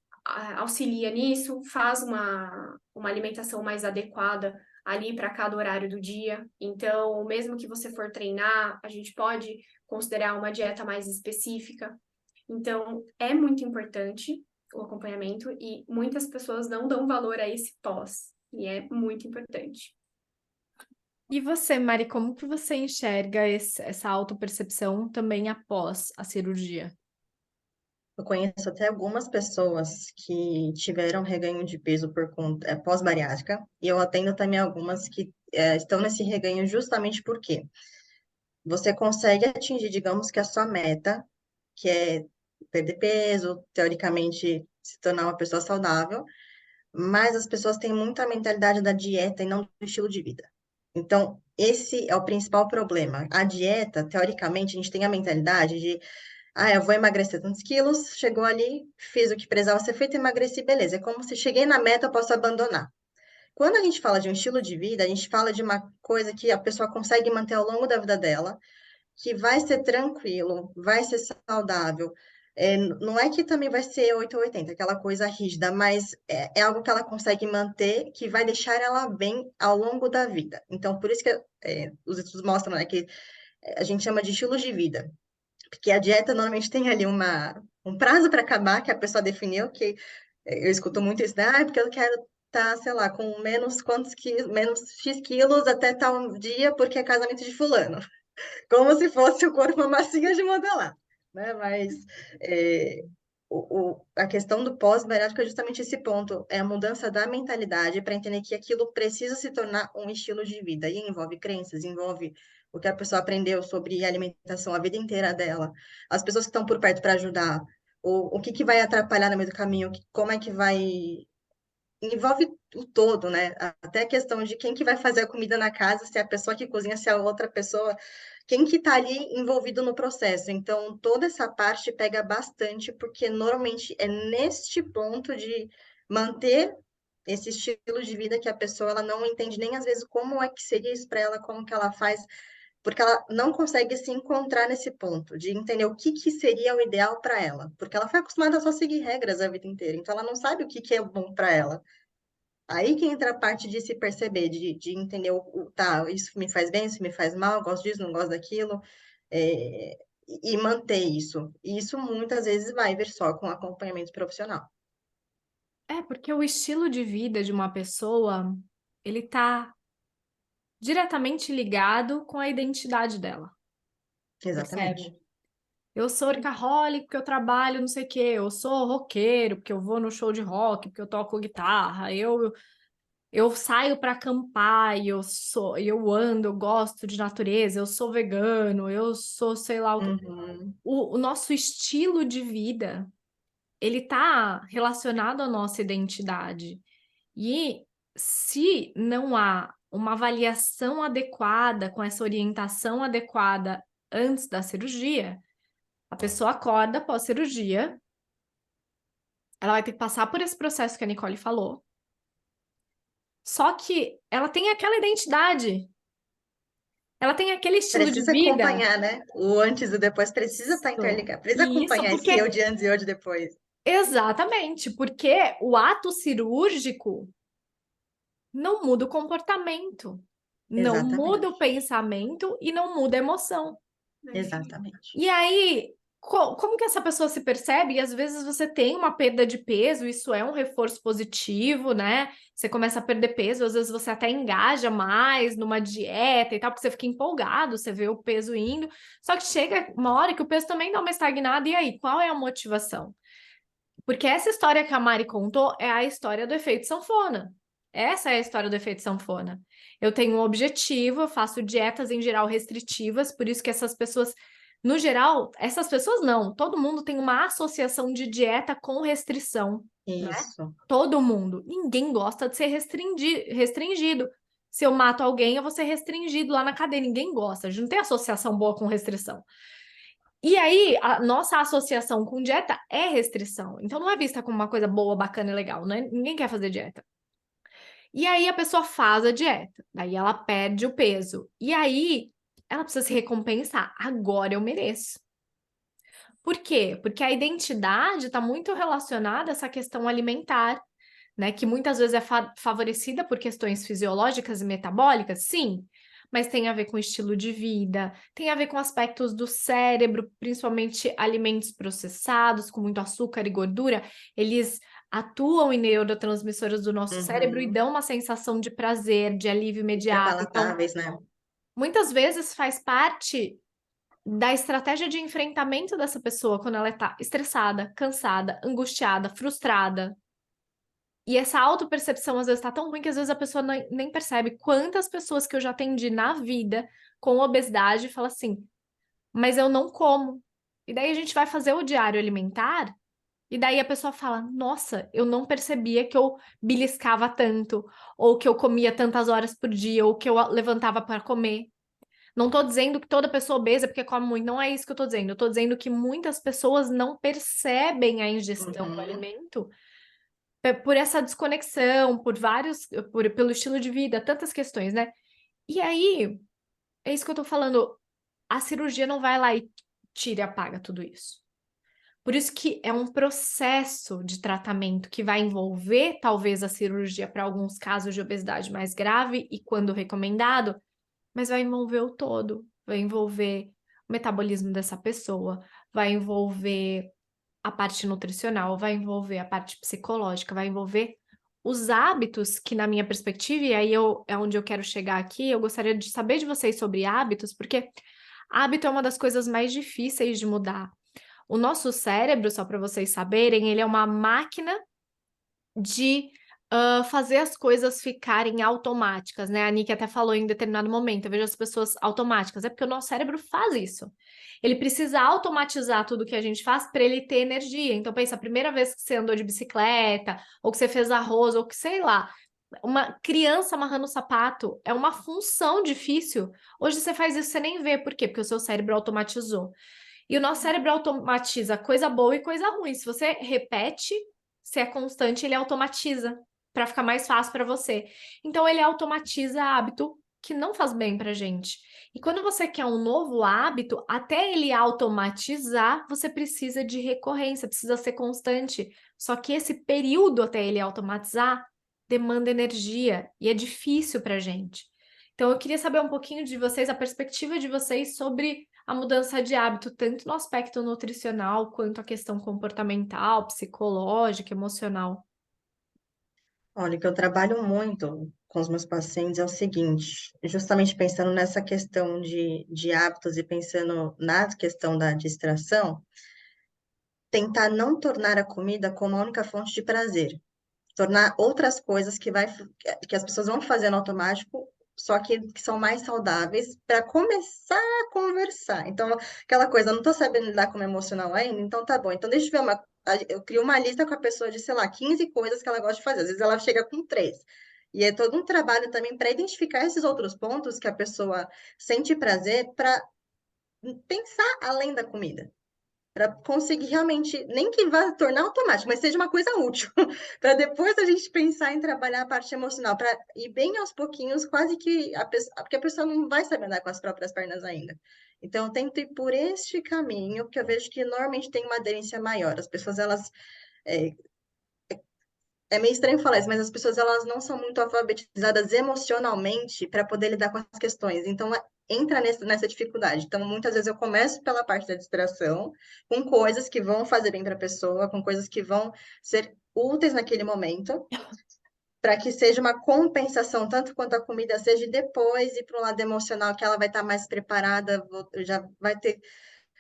Speaker 3: auxilia nisso, faz uma alimentação mais adequada ali para cada horário do dia. Então, mesmo que você for treinar, a gente pode considerar uma dieta mais específica. Então, é muito importante o acompanhamento e muitas pessoas não dão valor a esse pós, e é muito importante.
Speaker 1: E você, Mari, como que você enxerga essa autopercepção também após a cirurgia?
Speaker 2: Eu conheço até algumas pessoas que tiveram reganho de peso por conta pós-bariátrica, e eu atendo também algumas que estão nesse reganho justamente porque você consegue atingir, digamos que a sua meta, que é perder peso, teoricamente se tornar uma pessoa saudável, mas as pessoas têm muita mentalidade da dieta e não do estilo de vida. Então, esse é o principal problema. A dieta, teoricamente, a gente tem a mentalidade de, eu vou emagrecer tantos quilos, chegou ali, fiz o que precisava ser feito, emagreci, beleza. É como se cheguei na meta, eu posso abandonar. Quando a gente fala de um estilo de vida, a gente fala de uma coisa que a pessoa consegue manter ao longo da vida dela, que vai ser tranquilo, vai ser saudável. Não é que também vai ser 8 ou 80, aquela coisa rígida, mas é algo que ela consegue manter, que vai deixar ela bem ao longo da vida. Então, por isso que os estudos mostram, né, que a gente chama de estilo de vida. Porque a dieta normalmente tem ali um prazo para acabar, que a pessoa definiu, que eu escuto muito isso, né? Porque eu quero estar, sei lá, com menos quantos quilos, menos X quilos até tal dia, porque é casamento de fulano. Como se fosse o corpo uma massinha de modelar, né? Mas é, a questão do pós-bariátrico é justamente esse ponto, é a mudança da mentalidade para entender que aquilo precisa se tornar um estilo de vida, e envolve crenças, envolve o que a pessoa aprendeu sobre alimentação a vida inteira dela, as pessoas que estão por perto para ajudar, o que vai atrapalhar no meio do caminho, como é que vai envolve o todo, né? Até a questão de quem que vai fazer a comida na casa, se é a pessoa que cozinha, se é a outra pessoa, quem que tá ali envolvido no processo. Então, toda essa parte pega bastante, porque normalmente é neste ponto de manter esse estilo de vida que a pessoa ela não entende nem às vezes como é que seria isso para ela, como que ela faz, porque ela não consegue se encontrar nesse ponto de entender o que que seria o ideal para ela, porque ela foi acostumada a só seguir regras a vida inteira, então ela não sabe o que que é bom para ela. Aí que entra a parte de se perceber, de entender tá, isso me faz bem, isso me faz mal, gosto disso, não gosto daquilo, e manter isso. E isso muitas vezes vai vir só com acompanhamento profissional.
Speaker 1: É, porque o estilo de vida de uma pessoa, ele tá diretamente ligado com a identidade dela,
Speaker 2: Exatamente.
Speaker 1: percebe? Eu sou workaholic porque eu trabalho não sei o quê, eu sou roqueiro porque eu vou no show de rock, porque eu toco guitarra, eu saio para acampar e eu ando, eu gosto de natureza, eu sou vegano, eu sou sei lá o quê.
Speaker 2: Uhum.
Speaker 1: O nosso estilo de vida, ele tá relacionado à nossa identidade. E se não há uma avaliação adequada, com essa orientação adequada antes da cirurgia, a pessoa acorda após cirurgia, ela vai ter que passar por esse processo que a Nicole falou. Só que ela tem aquela identidade, ela tem aquele estilo de
Speaker 2: Precisa
Speaker 1: vida.
Speaker 2: acompanhar, né? O antes e o depois precisa estar
Speaker 1: Isso,
Speaker 2: interligado. Precisa
Speaker 1: isso,
Speaker 2: acompanhar esse eu
Speaker 1: porque
Speaker 2: de antes e eu de depois.
Speaker 1: exatamente, porque o ato cirúrgico não muda o comportamento, não muda o
Speaker 2: Exatamente.
Speaker 1: pensamento e não muda a emoção.
Speaker 2: Exatamente.
Speaker 1: E aí, como que essa pessoa se percebe? E às vezes você tem uma perda de peso, isso é um reforço positivo, né? Você começa a perder peso, às vezes você até engaja mais numa dieta e tal, porque você fica empolgado, você vê o peso indo. Só que chega uma hora que o peso também dá uma estagnada, e aí, qual é a motivação? Porque essa história que a Mari contou é a história do efeito sanfona. Essa é a história do efeito sanfona. Eu tenho um objetivo, eu faço dietas em geral restritivas, por isso que essas pessoas, no geral, essas pessoas não, todo mundo tem uma associação de dieta com restrição, né?
Speaker 2: Isso.
Speaker 1: Todo mundo. Ninguém gosta de ser restringido. Se eu mato alguém, eu vou ser restringido lá na cadeia. Ninguém gosta. A gente não tem associação boa com restrição. E aí, a nossa associação com dieta é restrição. Então, não é vista como uma coisa boa, bacana e legal, né? Ninguém quer fazer dieta. E aí, a pessoa faz a dieta. Daí, ela perde o peso. E aí, ela precisa se recompensar. Agora eu mereço. Por quê? Porque a identidade está muito relacionada a essa questão alimentar. né? Que muitas vezes é favorecida por questões fisiológicas e metabólicas, sim, mas tem a ver com estilo de vida, tem a ver com aspectos do cérebro, principalmente alimentos processados, com muito açúcar e gordura, eles atuam em neurotransmissores do nosso cérebro e
Speaker 2: Uhum.
Speaker 1: dão uma sensação de prazer, de alívio
Speaker 2: Super
Speaker 1: imediato. Então,
Speaker 2: palatáveis, né?
Speaker 1: muitas vezes faz parte da estratégia de enfrentamento dessa pessoa quando ela está estressada, cansada, angustiada, frustrada. E essa autopercepção às vezes está tão ruim que às vezes a pessoa nem percebe quantas pessoas que eu já atendi na vida com obesidade fala assim, mas eu não como. E daí a gente vai fazer o diário alimentar e daí a pessoa fala, nossa, eu não percebia que eu beliscava tanto, ou que eu comia tantas horas por dia, ou que eu levantava para comer. Não tô dizendo que toda pessoa obesa é porque come muito, não é isso que eu tô dizendo. Eu tô dizendo que muitas pessoas não percebem a ingestão do
Speaker 2: Uhum.
Speaker 1: alimento por essa desconexão, pelo estilo de vida, tantas questões, né? E aí, é isso que eu tô falando. A cirurgia não vai lá e tira e apaga tudo isso. Por isso que é um processo de tratamento que vai envolver, talvez, a cirurgia para alguns casos de obesidade mais grave e quando recomendado, mas vai envolver o todo, vai envolver o metabolismo dessa pessoa, vai envolver a parte nutricional, vai envolver a parte psicológica, vai envolver os hábitos que, na minha perspectiva, e aí é onde eu quero chegar aqui, eu gostaria de saber de vocês sobre hábitos, porque hábito é uma das coisas mais difíceis de mudar. O nosso cérebro, só para vocês saberem, ele é uma máquina de fazer as coisas ficarem automáticas, né? A Nick até falou em determinado momento, eu vejo as pessoas automáticas, é porque o nosso cérebro faz isso. Ele precisa automatizar tudo que a gente faz para ele ter energia. Então, pensa, a primeira vez que você andou de bicicleta, ou que você fez arroz, ou que sei lá, uma criança amarrando o sapato é uma função difícil. Hoje você faz isso, você nem vê. Por quê? Porque o seu cérebro automatizou. E o nosso cérebro automatiza coisa boa e coisa ruim. Se você repete, se é constante, ele automatiza para ficar mais fácil para você. Então ele automatiza hábito que não faz bem pra gente. E quando você quer um novo hábito, até ele automatizar, você precisa de recorrência, precisa ser constante. Só que esse período até ele automatizar demanda energia e é difícil pra gente. Então eu queria saber um pouquinho de vocês, a perspectiva de vocês sobre a mudança de hábito, tanto no aspecto nutricional quanto a questão comportamental, psicológica, emocional.
Speaker 2: Olha, o que eu trabalho muito com os meus pacientes é o seguinte, justamente pensando nessa questão de hábitos e pensando na questão da distração, tentar não tornar a comida como a única fonte de prazer. Tornar outras coisas que as pessoas vão fazer no automático, só que são mais saudáveis para começar a conversar. Então, aquela coisa, eu não estou sabendo lidar com o meu emocional ainda, então tá bom. Então, deixa eu ver eu crio uma lista com a pessoa de, sei lá, 15 coisas que ela gosta de fazer. Às vezes ela chega com três. E é todo um trabalho também para identificar esses outros pontos que a pessoa sente prazer para pensar além da comida para conseguir realmente, nem que vá tornar automático, mas seja uma coisa útil, para depois a gente pensar em trabalhar a parte emocional, para ir bem aos pouquinhos, quase que porque a pessoa não vai saber andar com as próprias pernas ainda. Então, eu tento ir por este caminho, que eu vejo que normalmente tem uma aderência maior. As pessoas, elas é, é meio estranho falar isso, mas as pessoas elas não são muito alfabetizadas emocionalmente para poder lidar com as questões. Então, entra nessa dificuldade. Então, muitas vezes eu começo pela parte da distração, com coisas que vão fazer bem para a pessoa, com coisas que vão ser úteis naquele momento, para que seja uma compensação, tanto quanto a comida seja, e depois ir para o lado emocional, que ela vai estar mais preparada, já vai ter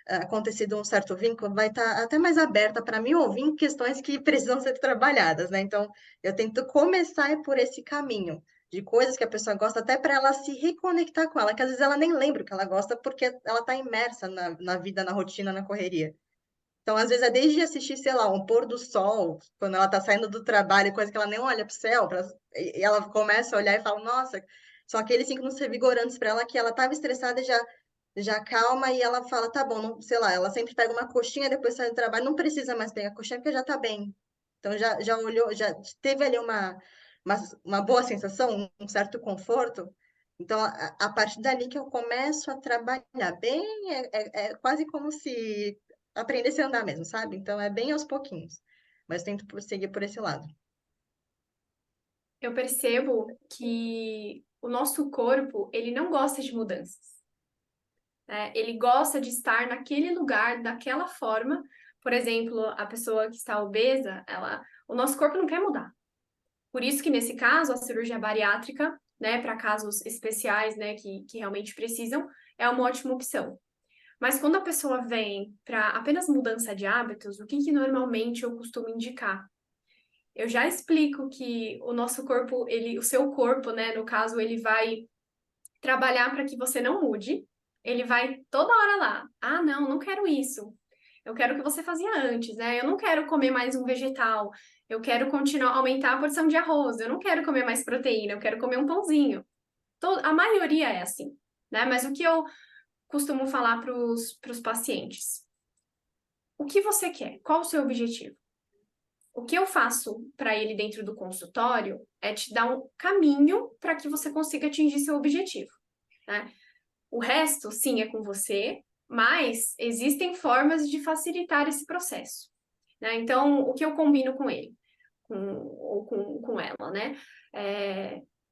Speaker 2: acontecido um certo vínculo, vai estar até mais aberta para me ouvir em questões que precisam ser trabalhadas, né? Então, eu tento começar por esse caminho de coisas que a pessoa gosta, até para ela se reconectar com ela, que às vezes ela nem lembra o que ela gosta, porque ela está imersa na vida, na rotina, na correria. Então, às vezes, é desde assistir, sei lá, um pôr do sol, quando ela está saindo do trabalho, coisa que ela nem olha para o céu, e ela começa a olhar e fala, nossa, são aqueles 5 minutos revigorantes para ela que ela estava estressada e já calma e ela fala, tá bom, não, sei lá, ela sempre pega uma coxinha, depois sai do trabalho, não precisa mais pegar a coxinha porque já tá bem. Então já olhou, já teve ali uma boa sensação, um certo conforto. Então, a partir dali que eu começo a trabalhar bem, é quase como se aprendesse a andar mesmo, sabe? Então, é bem aos pouquinhos. Mas tento seguir por esse lado.
Speaker 3: Eu percebo que o nosso corpo, ele não gosta de mudanças, né? Ele gosta de estar naquele lugar, daquela forma. Por exemplo, a pessoa que está obesa, o nosso corpo não quer mudar. Por isso que, nesse caso, a cirurgia bariátrica, né, para casos especiais, né, que realmente precisam, é uma ótima opção. Mas quando a pessoa vem para apenas mudança de hábitos, o que normalmente eu costumo indicar? Eu já explico que o nosso corpo, o seu corpo, né, no caso, ele vai trabalhar para que você não mude. Ele vai toda hora lá. Ah, não, não quero isso. Eu quero o que você fazia antes, né? Eu não quero comer mais um vegetal. Eu quero continuar aumentar a porção de arroz. Eu não quero comer mais proteína. Eu quero comer um pãozinho. A maioria é assim, né? Mas o que eu costumo falar para os pacientes? O que você quer? Qual o seu objetivo? O que eu faço para ele dentro do consultório é te dar um caminho para que você consiga atingir seu objetivo, né? O resto, sim, é com você, mas existem formas de facilitar esse processo, né? Então, o que eu combino com ele, com ela, né?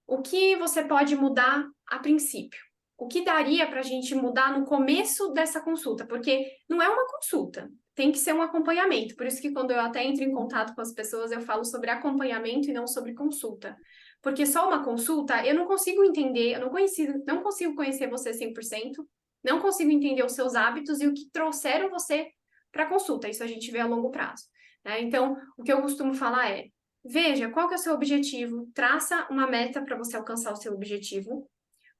Speaker 3: O que você pode mudar a princípio? O que daria para a gente mudar no começo dessa consulta? Porque não é uma consulta, tem que ser um acompanhamento. Por isso que quando eu até entro em contato com as pessoas, eu falo sobre acompanhamento e não sobre consulta. Porque só uma consulta, eu não consigo entender, eu não consigo conhecer você 100%, não consigo entender os seus hábitos e o que trouxeram você para a consulta. Isso a gente vê a longo prazo, né? Então, o que eu costumo falar é: veja qual que é o seu objetivo, traça uma meta para você alcançar o seu objetivo,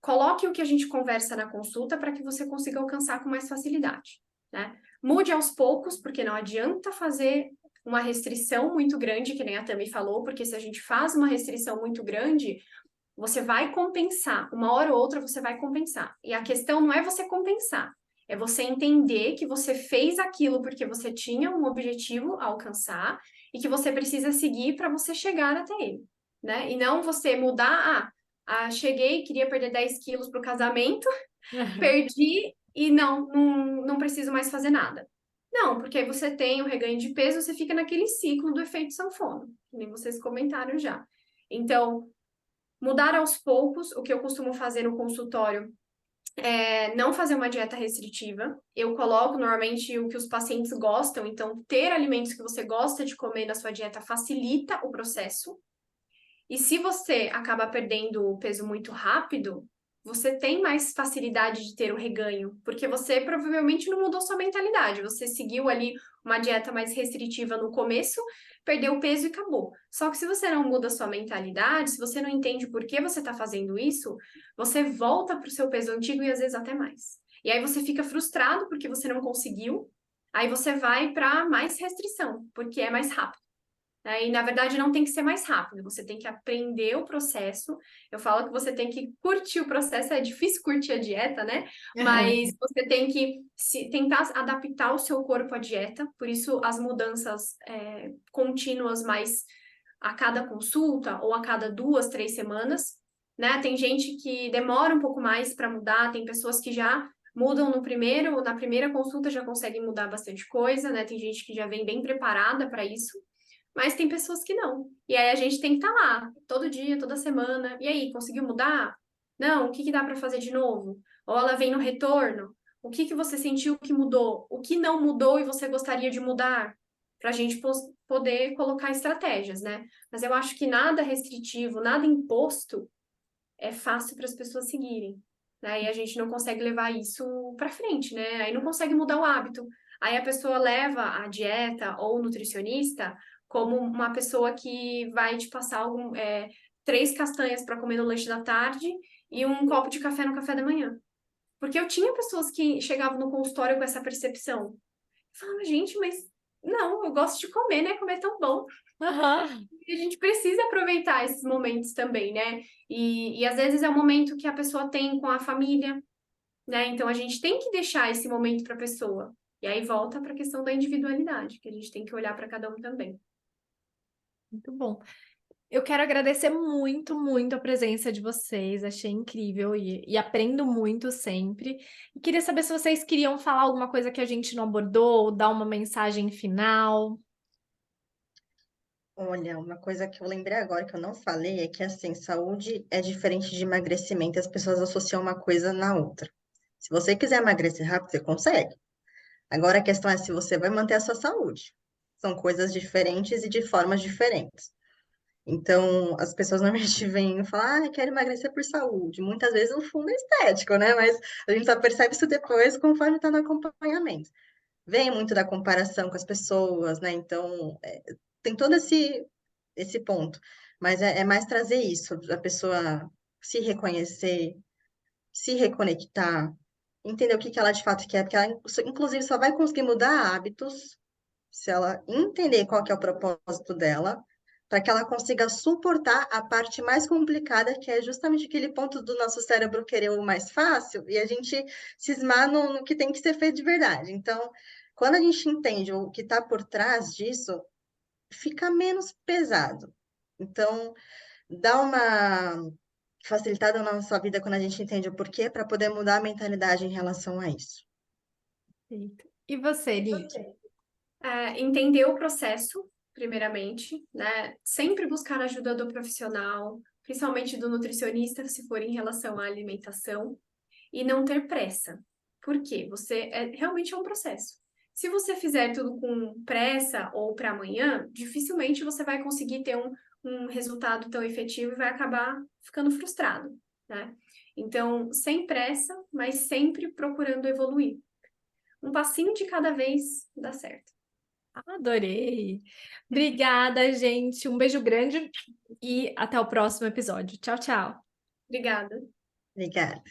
Speaker 3: coloque o que a gente conversa na consulta para que você consiga alcançar com mais facilidade, né? Mude aos poucos, porque não adianta fazer uma restrição muito grande, que nem a Tami falou, porque se a gente faz uma restrição muito grande, você vai compensar. Uma hora ou outra você vai compensar. E a questão não é você compensar, é você entender que você fez aquilo porque você tinha um objetivo a alcançar e que você precisa seguir para você chegar até ele, né? E não você mudar, cheguei, queria perder 10 quilos para o casamento, perdi e não preciso mais fazer nada. Não, porque aí você tem o reganho de peso, você fica naquele ciclo do efeito sanfona, que nem vocês comentaram já. Então, mudar aos poucos, o que eu costumo fazer no consultório é não fazer uma dieta restritiva. Eu coloco normalmente o que os pacientes gostam, então ter alimentos que você gosta de comer na sua dieta facilita o processo. E se você acaba perdendo o peso muito rápido, você tem mais facilidade de ter o reganho, porque você provavelmente não mudou sua mentalidade. Você seguiu ali uma dieta mais restritiva no começo, perdeu o peso e acabou. Só que se você não muda sua mentalidade, se você não entende por que você está fazendo isso, você volta para o seu peso antigo e às vezes até mais. E aí você fica frustrado porque você não conseguiu, aí você vai para mais restrição, porque é mais rápido. E, na verdade, não tem que ser mais rápido, você tem que aprender o processo. Eu falo que você tem que curtir o processo, é difícil curtir a dieta, né? Mas você tem que tentar adaptar o seu corpo à dieta, por isso as mudanças contínuas, mais a cada consulta ou a cada 2, 3 semanas, né? Tem gente que demora um pouco mais para mudar, tem pessoas que já mudam na primeira consulta já conseguem mudar bastante coisa, né? Tem gente que já vem bem preparada para isso. Mas tem pessoas que não. E aí a gente tem que estar lá, todo dia, toda semana. E aí, conseguiu mudar? Não, o que dá para fazer de novo? Ou ela vem no retorno? O que você sentiu que mudou? O que não mudou e você gostaria de mudar? Para a gente poder colocar estratégias, né? Mas eu acho que nada restritivo, nada imposto é fácil para as pessoas seguirem. Né? E a gente não consegue levar isso para frente, né? Aí não consegue mudar o hábito. Aí a pessoa leva a dieta ou o nutricionista como uma pessoa que vai te passar 3 castanhas para comer no lanche da tarde e um copo de café no café da manhã. Porque eu tinha pessoas que chegavam no consultório com essa percepção. Eu falava, gente, mas não, eu gosto de comer, né? Comer é tão bom. E a gente precisa aproveitar esses momentos também, né? E às vezes é um momento que a pessoa tem com a família, né? Então a gente tem que deixar esse momento para a pessoa. E aí volta para a questão da individualidade, que a gente tem que olhar para cada um também.
Speaker 1: Muito bom. Eu quero agradecer muito, muito a presença de vocês. Achei incrível e aprendo muito sempre. E queria saber se vocês queriam falar alguma coisa que a gente não abordou, ou dar uma mensagem final.
Speaker 2: Olha, uma coisa que eu lembrei agora que eu não falei é que, assim, saúde é diferente de emagrecimento e as pessoas associam uma coisa na outra. Se você quiser emagrecer rápido, você consegue. Agora a questão é se você vai manter a sua saúde. São coisas diferentes e de formas diferentes. Então, as pessoas normalmente vêm e falam, ah, quero emagrecer por saúde. Muitas vezes o fundo é estético, né? Mas a gente só percebe isso depois conforme está no acompanhamento. Vem muito da comparação com as pessoas, né? Então, tem todo esse ponto. Mas é mais trazer isso, a pessoa se reconhecer, se reconectar, entender o que que ela de fato quer, porque ela, inclusive, só vai conseguir mudar hábitos se ela entender qual que é o propósito dela, para que ela consiga suportar a parte mais complicada, que é justamente aquele ponto do nosso cérebro querer o mais fácil e a gente cismar no que tem que ser feito de verdade. Então, quando a gente entende o que está por trás disso, fica menos pesado. Então, dá uma facilitada na nossa vida quando a gente entende o porquê, para poder mudar a mentalidade em relação a isso.
Speaker 1: Perfeito. E você, Nick?
Speaker 3: Entender o processo, primeiramente, né? Sempre buscar a ajuda do profissional, principalmente do nutricionista, se for em relação à alimentação, e não ter pressa. Por quê? Realmente é um processo. Se você fizer tudo com pressa ou para amanhã, dificilmente você vai conseguir ter um resultado tão efetivo e vai acabar ficando frustrado, né? Então, sem pressa, mas sempre procurando evoluir. Um passinho de cada vez dá certo.
Speaker 1: Adorei. Obrigada, gente. Um beijo grande e até o próximo episódio. Tchau, tchau.
Speaker 3: Obrigada.
Speaker 2: Obrigada.